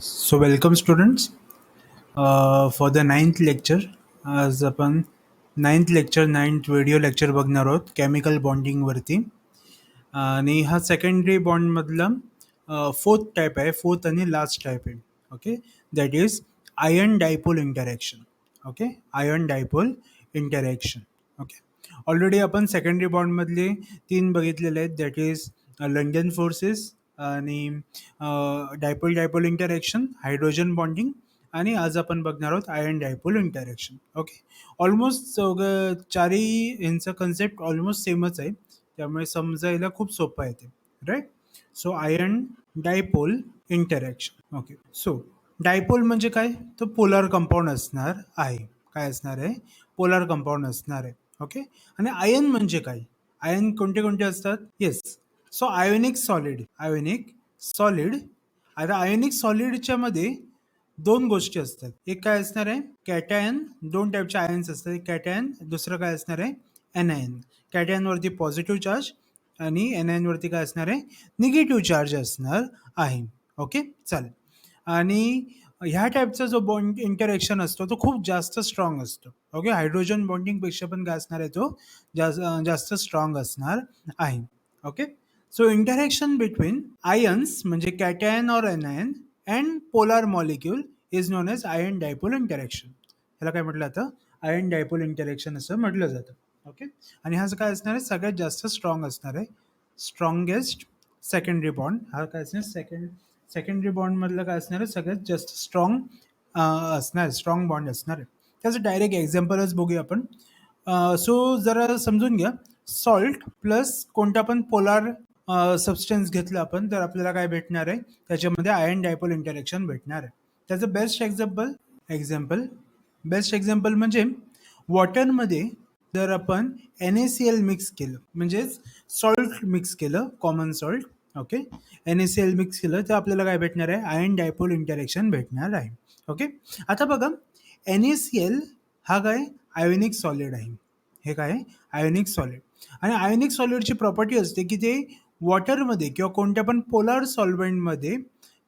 So welcome students for the ninth lecture. आज आपण ninth video lecture बघणार आहोत केमिकल बॉन्डिंग वरती. आणि हा सेकंडरी बॉन्ड मधला फोर्थ टाइप आहे, फोर्थ आणि लास्ट टाइप आहे. Okay, that is ion dipole interaction. Okay, ion dipole interaction. Okay, already आपण सेकंडरी बॉन्ड मधले 3 बघितलेले आहेत, दॅट इज लंडन फोर्सेस आणि dipole dipole interaction, hydrogen bonding, आणि आज आपण बघणार आहोत ion dipole interaction. Okay, almost चारही यांचा कन्सेप्ट ऑलमोस्ट सेमच आहे, त्यामुळे समजायला खूप सोपं आहे ते, right. So ion dipole interaction. Okay, so dipole म्हणजे काय, तर पोलार कंपाऊंड असणार आहे. काय असणार आहे, पोलार कंपाऊंड असणार आहे. ओके, आणि आयन म्हणजे काय, आयन कोणते कोणते असतात, येस. So ionic solid. आता आयोनिक सॉलिडच्या मध्ये दोन गोष्टी असतात. एक काय असणार आहे, कॅटायन. दोन टाईपचे आयन्स असतात, एक कॅटायन, दुसरं काय असणार आहे, एनआयन. कॅटायन वरती पॉझिटिव्ह चार्ज आणि एनआयन वरती काय असणार आहे, निगेटिव्ह चार्ज असणार आहे. ओके, चालेल. आणि ह्या टाईपचा जो बॉन्ड इंटरॅक्शन असतो तो खूप जास्त स्ट्रॉंग असतो. ओके, हायड्रोजन बॉन्डिंग पेक्षा पण काय असणार आहे, तो जास्त स्ट्रॉंग असणार आहे. Okay, so interaction between ions म्हणजे कॅटायन और anion and polar molecule is known as ion dipole interaction. ह्याला काय म्हटलं जातं, आयन डायपोल इंटरॅक्शन असं म्हटलं जातं. ओके, आणि हा काय असणार आहे, सगळ्यात जास्त स्ट्रॉंग असणार आहे, स्ट्रॉंगेस्ट सेकंडरी बॉन्ड. हा काय असणार, सेकंडरी बॉन्ड मधलं काय असणार आहे, सगळ्यात जास्त स्ट्रॉंग असणार, स्ट्रॉंग बॉन्ड असणार आहे. त्याचं डायरेक्ट एक्झाम्पलच बघूया आपण. सो जरा समजून घ्या, सॉल्ट प्लस कोणता पण पोलार सबस्टन्स घेतलं आपण तर आपल्याला काय भेटणार आहे, त्याच्यामध्ये आयन डायपोल इंटरॅक्शन भेटणार आहे. त्याचं बेस्ट एक्झाम्पल म्हणजे वॉटरमध्ये जर आपण NaCl मिक्स केलं, म्हणजेच सॉल्ट मिक्स केलं, common salt. Okay, NaCl mix केलं तर आपल्याला काय भेटणार आहे, आयन डायपोल इंटरॅक्शन भेटणार आहे. ओके, आता बघा, NaCl हा काय आयोनिक सॉलिड आहे. हे काय आयोनिक सॉलिड, आणि आयोनिक सॉलिडची प्रॉपर्टी असते की ते वॉटरमध्ये किंवा कोणत्या पण पोलार सॉल्व्हेंटमध्ये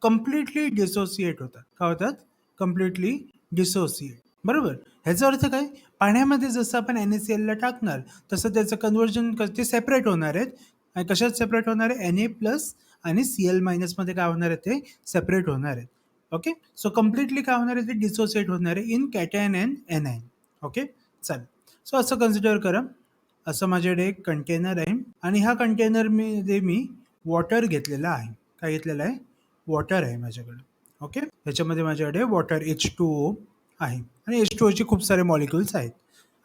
कम्प्लिटली डिसोसिएट होतात. काय होतात, कम्प्लिटली डिसोसिएट. बरोबर, ह्याचा अर्थ काय, पाण्यामध्ये जसं आपण NaCl ला टाकणार तसं त्याचं कन्व्हर्जन ते सेपरेट होणार आहेत. आणि कशात सेपरेट होणार आहे, Na प्लस आणि Cl मायनस मध्ये काय होणार आहे, ते सेपरेट होणार आहेत. ओके, सो कम्प्लिटली काय होणार आहे, ते डिसोसिएट होणार आहे in cation and anion. Okay, चालेल. सो असं कन्सिडर करा, असं माझ्याकडे एक कंटेनर आहे आणि ह्या कंटेनरमध्ये मी वॉटर घेतलेला आहे. काय घेतलेलं आहे, वॉटर आहे माझ्याकडे. ओके, ह्याच्यामध्ये माझ्याकडे वॉटर H2O आहे आणि H2O खूप सारे मॉलिक्युल्स आहेत.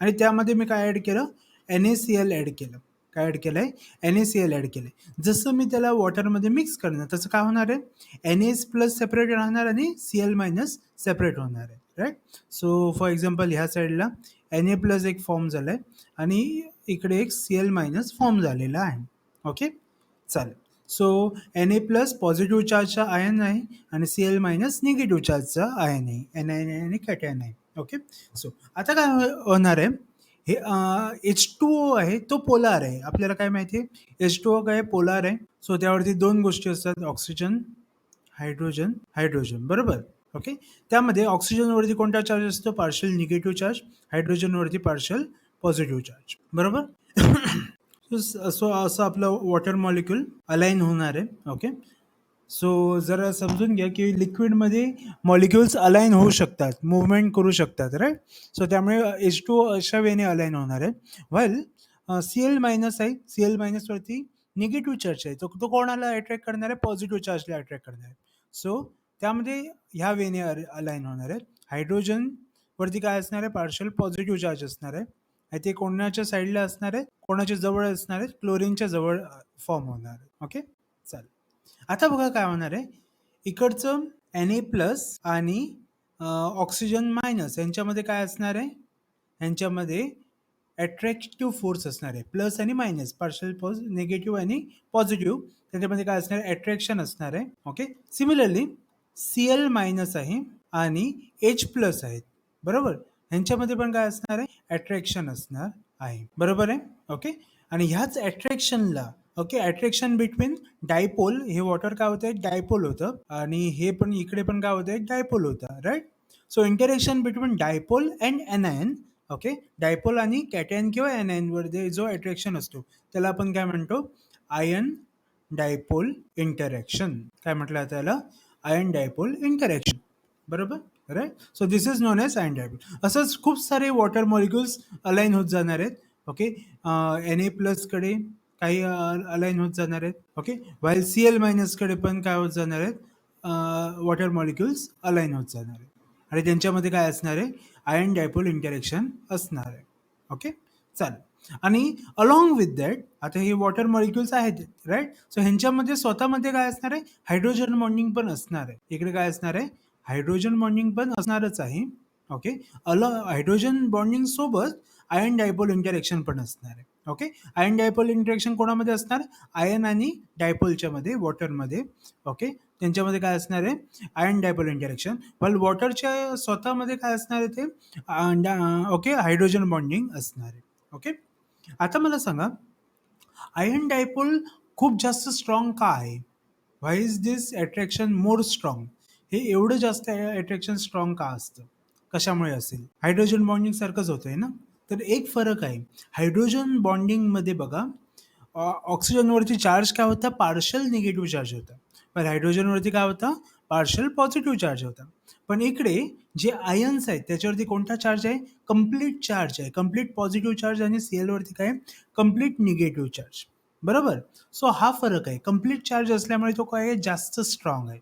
आणि त्यामध्ये मी काय ॲड केलं, NaCl ॲड केलं. काय ॲड केलं आहे, NaCl ॲड केलं. जसं मी त्याला वॉटरमध्ये मिक्स करणार तसं काय होणार आहे, Na प्लस सेपरेट राहणार आणि Cl मायनस सेपरेट होणार आहे, राईट. सो फॉर एक्झाम्पल ह्या साईडला Na प्लस एक फॉर्म झाला आहे आणि इकडे एक Cl मायनस फॉर्म झालेला आहे. ओके, चालेल. सो Na प्लस पॉझिटिव्ह चार्जचा आयन आहे आणि Cl मायनस निगेटिव्ह चार्जचा आयन आहे, एनायन आणि कॅटायन आहे. ओके, सो आता काय होणार आहे, हे H2O आहे तो पोलार आहे. आपल्याला काय माहिती आहे, H2O काय पोलार आहे. सो त्यावरती दोन गोष्टी असतात, ऑक्सिजन, हायड्रोजन. बरोबर. ओके, त्यामध्ये ऑक्सिजनवरती कोणता चार्ज असतो, पार्शियल निगेटिव्ह चार्ज. हायड्रोजनवरती पार्शियल पॉझिटिव्ह चार्ज. बरोबर. सो असं आपलं वॉटर मॉलिक्यूल अलाइन होणार आहे. ओके, सो जरा समजून घ्या की लिक्विडमध्ये मॉलिक्युल्स अलाइन होऊ शकतात, मुवमेंट करू शकतात, राईट. सो त्यामुळे H2O अशा वेने अलाइन होणार आहे. वेल, Cl मायनस आहे, Cl मायनसवरती निगेटिव्ह चार्ज आहे, तो कोणाला अट्रॅक्ट करणार आहे, पॉझिटिव्ह चार्जला अट्रॅक्ट करणार आहे. सो त्यामध्ये ह्या वेने अलाइन होणार आहे. हायड्रोजन वरती काय असणार आहे, पार्शियल पॉझिटिव्ह चार्ज असणार आहे. ते कोणाच्या साईडला असणार आहे, कोणाच्या जवळ असणार आहे, क्लोरीनच्या जवळ फॉर्म होणार आहे. ओके, चालेल. आता बघा काय होणार आहे, इकडचं Na प्लस आणि ऑक्सिजन मायनस यांच्यामध्ये काय असणार आहे, यांच्यामध्ये अट्रॅक्टिव्ह फोर्स असणार आहे, प्लस आणि मायनस, पार्शियल निगेटिव्ह आणि पॉझिटिव्ह, त्याच्यामध्ये काय असणार आहे, अट्रॅक्शन असणार आहे. ओके, सिमिलरली Cl मायनस आहे आणि H प्लस आहेत. बरोबर, ह्यांच्यामध्ये पण काय असणार आहे, अट्रॅक्शन असणार आहे. बरोबर आहे. ओके, आणि ह्याच अट्रॅक्शनला ओके, अट्रॅक्शन बिटवीन डायपोल, हे वॉटर काय होतं, एक डायपोल होतं आणि हे पण इकडे पण काय होतं, एक डायपोल होतं, right. So interaction between dipole and anion. Okay, dipole आणि कॅटॅयन किंवा एनायन मध्ये जो अट्रॅक्शन असतो त्याला आपण काय म्हणतो, आयन डायपोल इंटरॅक्शन. काय म्हटलं त्याला, आयन डायपोल इंटरॅक्शन. बरोबर, right. So this is known as ion dipole. असंच खूप सारे वॉटर मॉलिक्युल्स अलाइन होत जाणार आहेत. ओके, एन ए प्लसकडे काही अलाइन होत जाणार आहेत. ओके, वाईल सी एल मायनसकडे पण काय होत जाणार आहेत, वॉटर मॉलिक्युल्स अलाइन होत जाणार आहेत आणि त्यांच्यामध्ये काय असणार आहे, आयन डायपोल इंटरॅक्शन असणार आहे. ओके, चालेल. आणि अलॉंग विथ दॅट आता हे वॉटर मॉलिक्युल्स आहेत, राईट. सो ह्यांच्यामध्ये स्वतःमध्ये काय असणार आहे, हायड्रोजन बॉन्डिंग पण असणार आहे. इकडे काय असणार आहे, हायड्रोजन बॉन्डिंग पण असणारच आहे. ओके, हायड्रोजन बॉन्डिंग सोबत आयन डायपोल इंटरॅक्शन पण असणार आहे. ओके, आयन डायपोल इंटरॅक्शन कोणामध्ये असणार, आयन आणि डायपोलच्या मध्ये, वॉटरमध्ये. ओके, त्यांच्यामध्ये काय असणार आहे, आयन डायपोल इंटरॅक्शन. पण वॉटरच्या स्वतःमध्ये काय असणार आहे ते, ओके, हायड्रोजन बॉन्डिंग असणार आहे. ओके, आता मला सांगा, आयन डायपोल खूप जास्त स्ट्रॉंग का आहे, why is this attraction more strong, हे एवढं जास्त अट्रॅक्शन स्ट्रॉंग का असतं, कशामुळे असेल, हायड्रोजन बॉन्डिंग सारखंच होतंय ना. तर एक फरक आहे, हायड्रोजन बॉन्डिंगमध्ये बघा, ऑक्सिजनवरती चार्ज काय होता, पार्शल निगेटिव्ह चार्ज होता. पण हायड्रोजनवरती काय होता, पार्शल पॉझिटिव्ह चार्ज होता. पण इकडे जे आयन्स आहेत त्याच्यावरती कोणता चार्ज आहे, कंप्लीट चार्ज आहे, कंप्लीट पॉझिटिव्ह चार्ज. आणि सीएल वरती काय, कंप्लीट निगेटिव्ह चार्ज. बरोबर. सो हा फरक आहे, कंप्लीट चार्ज असल्यामुळे तो काय आहे, जास्त स्ट्रॉंग आहे.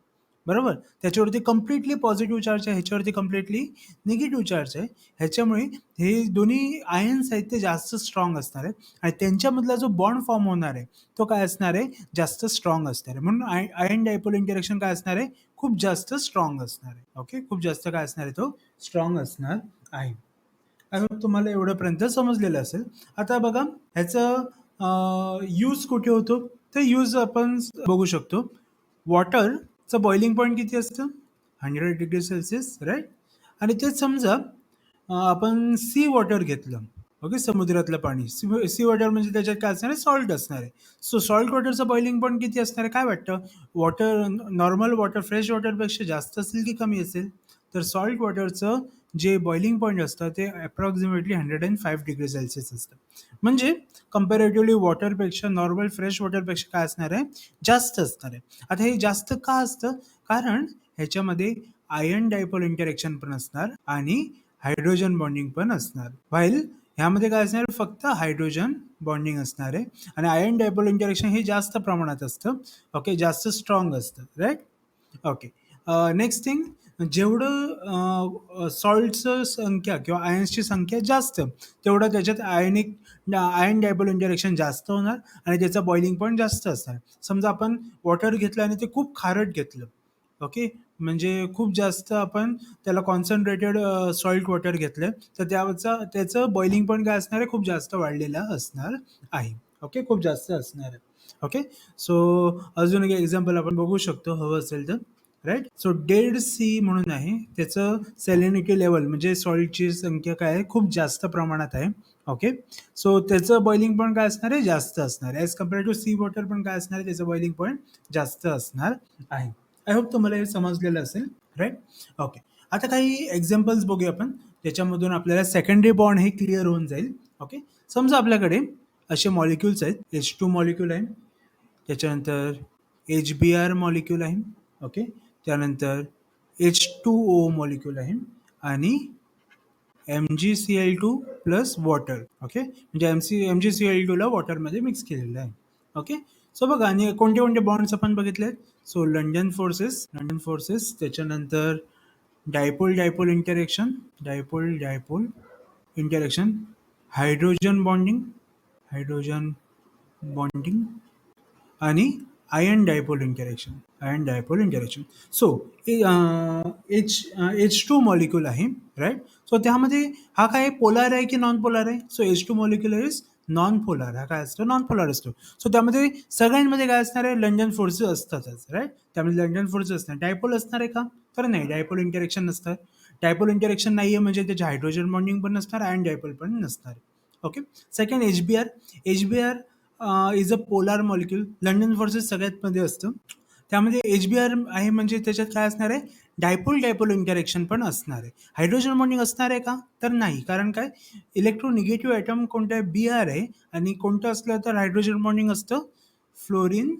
बरोबर, त्याच्यावरती कम्प्लिटली पॉझिटिव्ह चार्ज आहे, ह्याच्यावरती कम्प्लिटली निगेटिव्ह चार्ज आहे. ह्याच्यामुळे हे दोन्ही आयन्स आहेत ते जास्त स्ट्रॉंग असणार आहे आणि त्यांच्यामधला जो बॉन्ड फॉर्म होणार आहे तो काय असणार आहे, जास्त स्ट्रॉंग असणार आहे. म्हणून आयन डायपोल इंटरॅक्शन काय असणार आहे, खूप जास्त स्ट्रॉंग असणार आहे. ओके, खूप जास्त काय असणार आहे, तो स्ट्रॉंग असणार आहे. आय होप तुम्हाला एवढंपर्यंत समजलेलं असेल. आता बघा, ह्याचं यूज कुठे होतो, तर यूज आपण बघू शकतो. वॉटरचं बॉइलिंग पॉईंट किती असतं, 100 डिग्री सेल्सिअस, राईट. आणि तेच समजा आपण सी वॉटर घेतलं. ओके, समुद्रातलं पाणी, सी वॉटर म्हणजे त्याच्यात काय असणार आहे, सॉल्ट असणार आहे. सो सॉल्ट वॉटरचं बॉइलिंग पॉईंट किती असणार आहे, काय वाटतं, वॉटर नॉर्मल वॉटर फ्रेश वॉटरपेक्षा जास्त असेल की कमी असेल, तर सॉल्ट वॉटरचं जे बॉइलिंग पॉईंट असतं ते अप्रॉक्सिमेटली 105 डिग्री सेल्सिअस असतं. म्हणजे कम्पॅरेटिव्हली वॉटरपेक्षा, नॉर्मल फ्रेश वॉटरपेक्षा काय असणार आहे, जास्त असणार आहे. आता हे जास्त का असतं, कारण ह्याच्यामध्ये आयन डायपोल इंटरॅक्शन पण असणार आणि हायड्रोजन बॉन्डिंग पण असणार. व्हाईल ह्यामध्ये काय असणार, फक्त हायड्रोजन बॉन्डिंग असणार आहे आणि आयन डायपोल इंटरॅक्शन हे जास्त प्रमाणात असतं. ओके, जास्त स्ट्रॉंग असतं, राईट. ओके, नेक्स्ट थिंग, जेवढं सॉल्टचं संख्या किंवा आयन्सची संख्या जास्त, तेवढं त्याच्यात आयन डायपोल इंटरॅक्शन जास्त होणार आणि त्याचा बॉइलिंग पॉईंट जास्त असणार. समजा आपण वॉटर घेतलं आणि ते खूप खारट घेतलं. ओके, म्हणजे खूप जास्त आपण त्याला कॉन्सन्ट्रेटेड सॉल्ट वॉटर घेतलं, तर त्याचं बॉइलिंग पॉईंट काय असणार आहे, खूप जास्त वाढलेला असणार आहे. ओके, खूप जास्त असणार आहे. ओके, सो अजून एक एक्झाम्पल आपण बघू शकतो, हवं असेल तर, राईट. सो डेड सी म्हणून आहे, त्याचं सॅलिनिटी लेवल म्हणजे सॉल्टची संख्या काय आहे, खूप जास्त प्रमाणात आहे. ओके, सो त्याचं बॉइलिंग पॉईंट काय असणार आहे, जास्त असणार आहे. As compare to sea water पण काय असणार आहे, त्याचं बॉइलिंग पॉईंट जास्त असणार आहे. आय होप तुम्हाला हे समजलेलं असेल, राईट. ओके, आता काही एक्झाम्पल्स बघूया आपण, त्याच्यामधून आपल्याला सेकंडरी बॉन्ड हे क्लिअर होऊन जाईल. ओके, समजा आपल्याकडे असे मॉलिक्युल्स आहेत, H2 मॉलिक्यूल आहे, त्याच्यानंतर HBr मॉलिक्यूल आहे. ओके, त्यानंतर H2O मॉलिक्यूल आहे आणि MgCl2 प्लस वॉटर. ओके, म्हणजे MgCl2 ला वॉटरमध्ये मिक्स केलेलं आहे. ओके, सो बघा, आणि कोणते कोणते बॉन्ड्स आपण बघितले, सो लंडन फोर्सेस, त्याच्यानंतर dipole dipole interaction, hydrogen bonding आणि ion dipole interaction. So H2 molecule आहे, राईट. सो त्यामध्ये हा काय पोलार आहे की नॉन पोलार आहे, so H2 molecule is non polar. हा काय असतो, नॉन पोलार असतो. सो त्यामध्ये सगळ्यांमध्ये काय असणार आहे, लंडन फोर्सेस असतातच, राईट. त्यामध्ये लंडन फोर्सेस असणार. डायपोल असणार आहे का, तर नाही, डायपोल इंटरॅक्शन नसतं. डायपोल इंटरॅक्शन नाही आहे म्हणजे त्याचे हायड्रोजन बॉन्डिंग पण नसणार, आयन डायपोल पण नसणार. Okay, second HBr is a polar molecule. London forces सगळ्यात मध्ये असतं. त्यामध्ये HBr आहे म्हणजे त्याच्यात काय असणार आहे? डायपोल डायपोल इंटरॅक्शन पण असणार आहे. हायड्रोजन बॉन्डिंग असणार आहे का? तर नाही. कारण काय? इलेक्ट्रोनिगेटिव्ह ॲटम कोणतं आहे? Br आहे आणि कोणतं असलं तर हायड्रोजन बॉन्डिंग असतं? फ्लोरीन,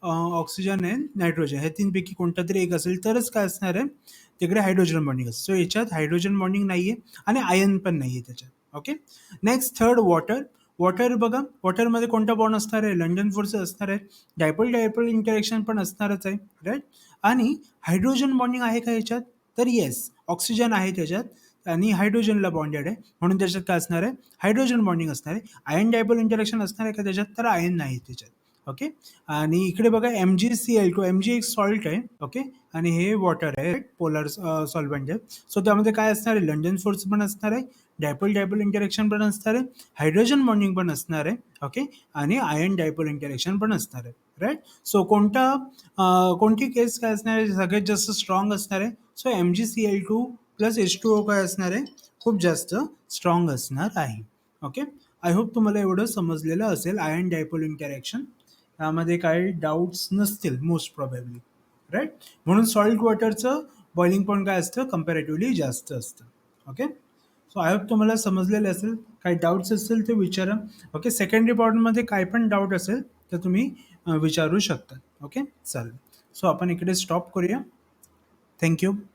ऑक्सिजन आणि नायट्रोजन ह्या तीनपैकी कोणता तरी एक असेल तरच काय असणार आहे? तिकडे हायड्रोजन बॉन्डिंग असतं. सो याच्यात हायड्रोजन बॉन्डिंग नाहीये आणि आयन पण नाहीये त्याच्यात. Okay. Next third water. Water बघा, वॉटरमध्ये कोणता बॉन्ड असणार आहे? लंडन फोर्सेस असणार आहे. डायपोल डायपोल इंटरॅक्शन पण असणारच आहे, राईट? आणि हायड्रोजन बॉन्डिंग आहे का याच्यात? तर येस, ऑक्सिजन आहे त्याच्यात आणि हायड्रोजनला बॉन्डेड आहे म्हणून त्याच्यात काय असणार आहे? हायड्रोजन बॉन्डिंग असणार आहे. आयन डायपोल इंटरॅक्शन असणार आहे का त्याच्यात? तर आयन नाही त्याच्यात. ओके. आणि इकडे बघा MgCl2, Mg एक सॉल्ट आहे. ओके. आणि हे वॉटर आहे, पोलर सॉल्व्हेंट आहे. सो त्यामध्ये काय असणार आहे? लंडन फोर्स पण असणार आहे, डायपोल डायपोल इंटरॅक्शन पण असणार आहे, हायड्रोजन बॉन्डिंग पण असणार आहे. ओके. आणि आयन डायपोल इंटरॅक्शन पण असणार आहे, राईट? सो कोणती केस काय असणार आहे? सगळ्यात जास्त स्ट्रॉंग असणार आहे. सो MgCl2 प्लस H2O काय असणार आहे? खूप जास्त स्ट्रॉंग असणार आहे. ओके. आय होप तुम्हाला एवढं समजलेलं असेल. आयन डायपोल इंटरॅक्शन त्यामध्ये काही डाऊट्स नसतील मोस्ट प्रोबॅबली, राईट? म्हणून सॉल्ट वॉटरचं बॉइलिंग पॉईंट काय असतं? कंपॅरेटिव्हली जास्त असतं. ओके. सो आय होप तुम्हाला समजलेलं असेल. काही डाऊट्स असतील ते विचारा. ओके. सेकंडरी पार्टमध्ये काय पण डाऊट असेल तर तुम्ही विचारू शकता. ओके. चालेल. सो आपण इकडे स्टॉप करूया. थँक्यू.